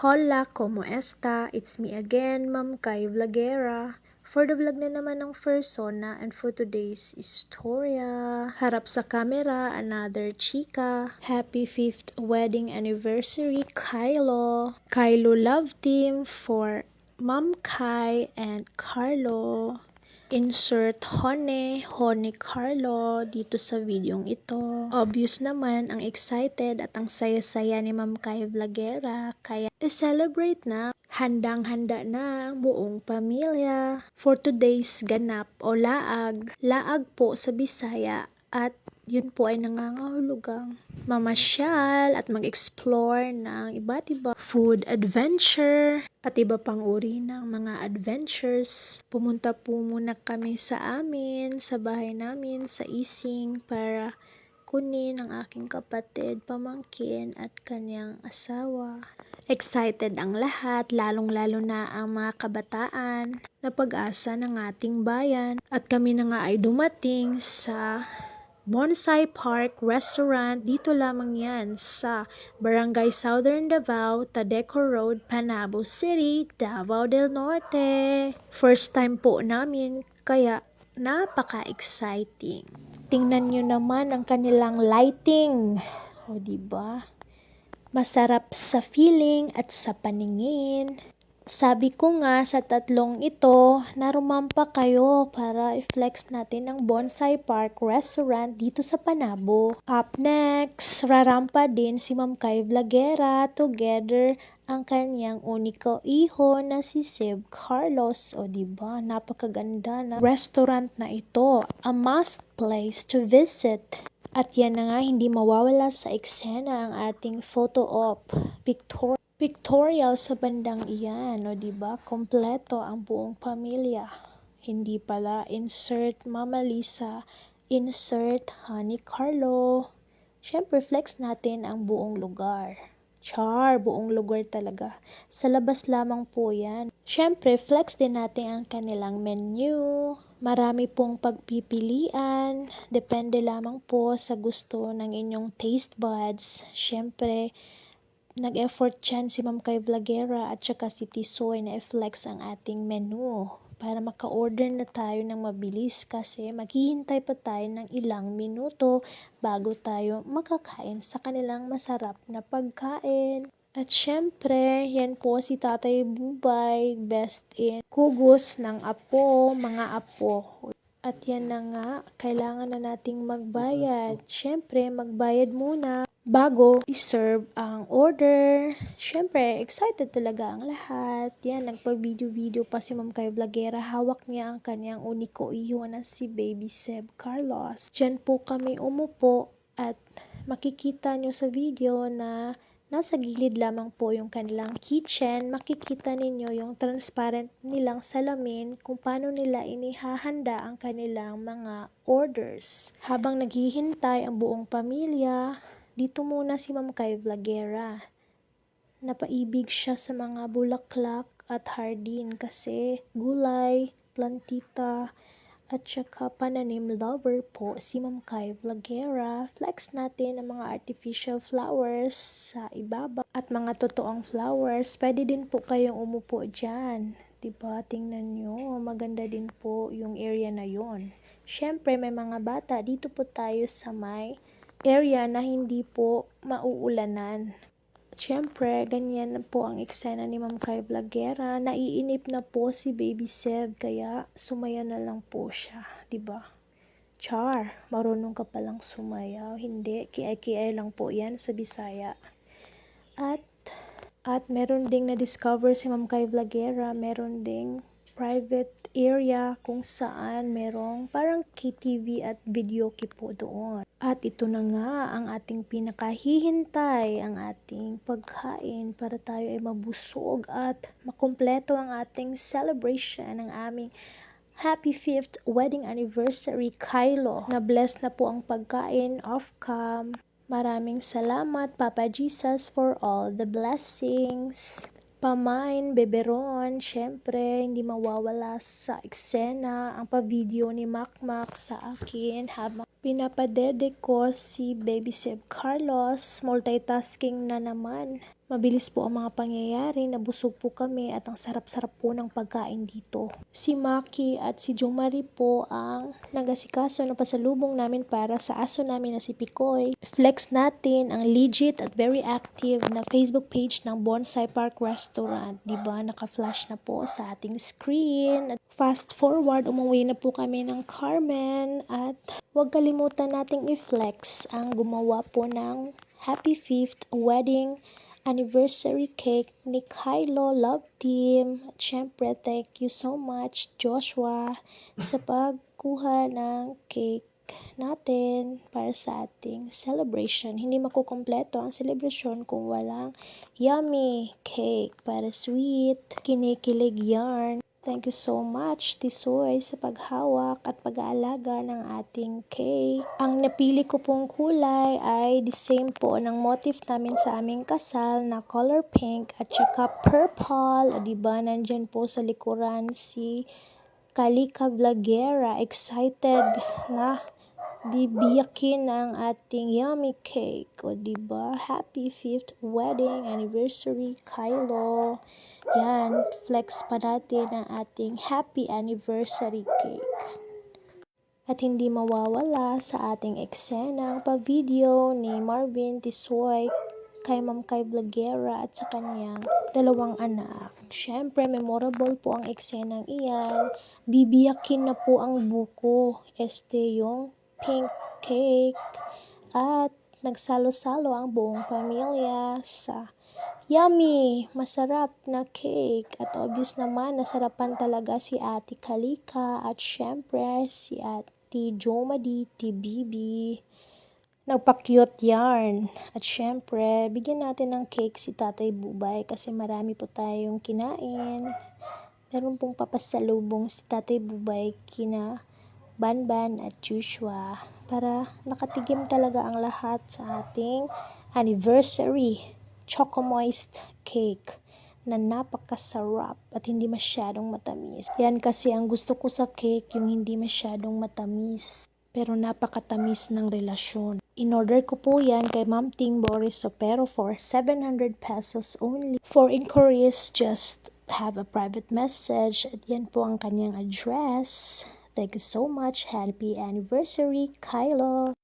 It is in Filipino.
Hola, como esta? It's me again, Ma'am Kai Vlogera. For the vlog na naman ng persona and for today's istorya. Harap sa camera, another chika. Happy 5th wedding anniversary, Kylo. Kylo Love Team for Ma'am Kai and Carlo. Insert Hone Carlo dito sa videong ito. Obvious naman ang excited at ang saya-saya ni Ma'am Kai Vlogera kaya i-celebrate na. Handang-handa na ang buong pamilya for today's ganap o laag. Laag po sa Bisaya at yun po ay nangangahulugang mamasyal at mag-explore ng iba't iba food adventure at iba pang uri ng mga adventures. Pumunta po muna kami sa amin, sa bahay namin, sa Ising para kunin ang aking kapatid, pamangkin at kanyang asawa. Excited ang lahat, lalong-lalo na ang mga kabataan na pag-asa ng ating bayan. At kami na nga ay dumating sa Bonsai Park Restaurant. Dito lamang yan sa Barangay Southern Davao, Tadeco Road, Panabo City, Davao del Norte. First time po namin kaya napaka-exciting. Tingnan nyo naman ang kanilang lighting. O diba? Masarap sa feeling at sa paningin. Sabi ko nga sa tatlong ito na rumampa kayo para i-flex natin ang Bonsai Park Restaurant dito sa Panabo. Up next, rarampa din si Ma'am Kai Vlogera together ang kanyang uniko iho na si Seb Carlos. O diba, napakaganda na restaurant na ito. A must place to visit. At yan na nga, hindi mawawala sa eksena ang ating photo op. Pictorial sa bandang iyan, o diba? Kompleto ang buong pamilya. Hindi pala insert Mama Lisa, insert Honey Carlo. Syempre, flex natin ang buong lugar. Char, buong lugar talaga. Sa labas lamang po yan. Syempre, flex din natin ang kanilang menu. Marami pong pagpipilian. Depende lamang po sa gusto ng inyong taste buds. Syempre, nag-effort dyan si Ma'am Kai Vlogera at saka si Tisoy na i-flex ang ating menu para maka-order na tayo ng mabilis kasi maghihintay pa tayo ng ilang minuto bago tayo makakain sa kanilang masarap na pagkain. At syempre, yan po si Tatay Bubay, best in kugos ng apo, mga apo. At yan na nga, kailangan na nating magbayad. Syempre, magbayad muna bago i-serve ang order. Syempre, excited talaga ang lahat. Yan, nagpag-video-video pa si Ma'am Kai Vlogera. Hawak niya ang kanyang uniko iho na si Baby Seb Carlos. Diyan po kami umupo at makikita nyo sa video na nasa gilid lamang po yung kanilang kitchen. Makikita ninyo yung transparent nilang salamin kung paano nila inihahanda ang kanilang mga orders. Habang naghihintay ang buong pamilya, dito muna si Ma'am Kai Vlogera. Napaibig siya sa mga bulaklak at hardin kasi gulay, plantita, at saka pananim lover po si Ma'am Kai Vlogera. Flex natin ang mga artificial flowers sa ibaba at mga totoong flowers. Pwede din po kayong umupo dyan. Diba? Tingnan nyo. Maganda din po yung area na yon. Syempre may mga bata. Dito po tayo sa may area na hindi po mauulanan. Siyempre, ganyan po ang eksena ni Ma'am Kai Vlogera. Naiinip na po si Baby Seb, kaya sumaya na lang po siya, 'di ba? Char, marunong ka palang sumayaw. Hindi, kiay-kiay lang po 'yan sa Bisaya. At meron ding na-discover si Ma'am Kai Vlogera, meron ding private area kung saan merong parang KTV at videoke po doon. At ito na nga ang ating pinakahihintay, ang ating pagkain para tayo ay mabusog at makumpleto ang ating celebration ng aming Happy 5th wedding anniversary, Kylo. Na-bless na po ang pagkain off cam. Maraming salamat, Papa Jesus, for all the blessings. Pamain, beberon, syempre, hindi mawawala sa eksena ang pa-video ni Makmak sa akin habang pinapadede ko si Baby Seb Carlos. Multitasking na naman. Mabilis po ang mga pangyayari, nabusog po kami at ang sarap-sarap po ng pagkain dito. Si Maki at si Jomari po ang nagasikaso na pasalubong namin para sa aso namin na si Pikoy. Flex natin ang legit at very active na Facebook page ng Bonsai Park Restaurant. Diba? Naka-flash na po sa ating screen. At fast forward, umuwi na po kami ng Carmen at huwag kalimutan nating i-flex ang gumawa po ng Happy 5th Wedding Anniversary Cake ni Kylo Love Team. At syempre, thank you so much Joshua sa pagkuha ng cake natin para sa ating celebration. Hindi makukompleto ang celebration kung walang yummy cake para sweet, kinikilig yarn. Thank you so much, Tisoy, sa paghawak at pag-aalaga ng ating cake. Ang napili ko pong kulay ay the same po ng motif namin sa aming kasal na color pink at saka purple. O diba, nandyan po sa likuran si Kalika Vlogera. Excited na bibiyakin ang ating yummy cake. O diba, happy 5th wedding anniversary, Kylo. Yan, flex pa natin ang ating happy anniversary cake. At hindi mawawala sa ating eksenang pa-video ni Marvin Tisoy kay Ma'am Kay Vlogera at sa kanyang dalawang anak. Siyempre, memorable po ang eksenang iyan. Bibiyakin na po ang buko. Yung pink cake. At nagsalo-salo ang buong pamilya sa yummy, masarap na cake. At obvious naman, nasarapan talaga si Ate Kalika at syempre si Ate Jomadi, Bibi. Nagpa-cute yarn. At syempre, bigyan natin ng cake si Tatay Bubay kasi marami po tayong kinain. Meron pong papasalubong si Tatay Bubay kina Banban at Joshua para nakatigim talaga ang lahat sa ating anniversary Choco Moist cake na napakasarap at hindi masyadong matamis. Yan kasi ang gusto ko sa cake, yung hindi masyadong matamis pero napakatamis ng relasyon. In-order ko po yan kay Ma'am Ting Boris Sopero for 700 pesos only. For inquiries, just have a private message at yan po ang kanyang address. Thank you so much. Happy anniversary, Kylo!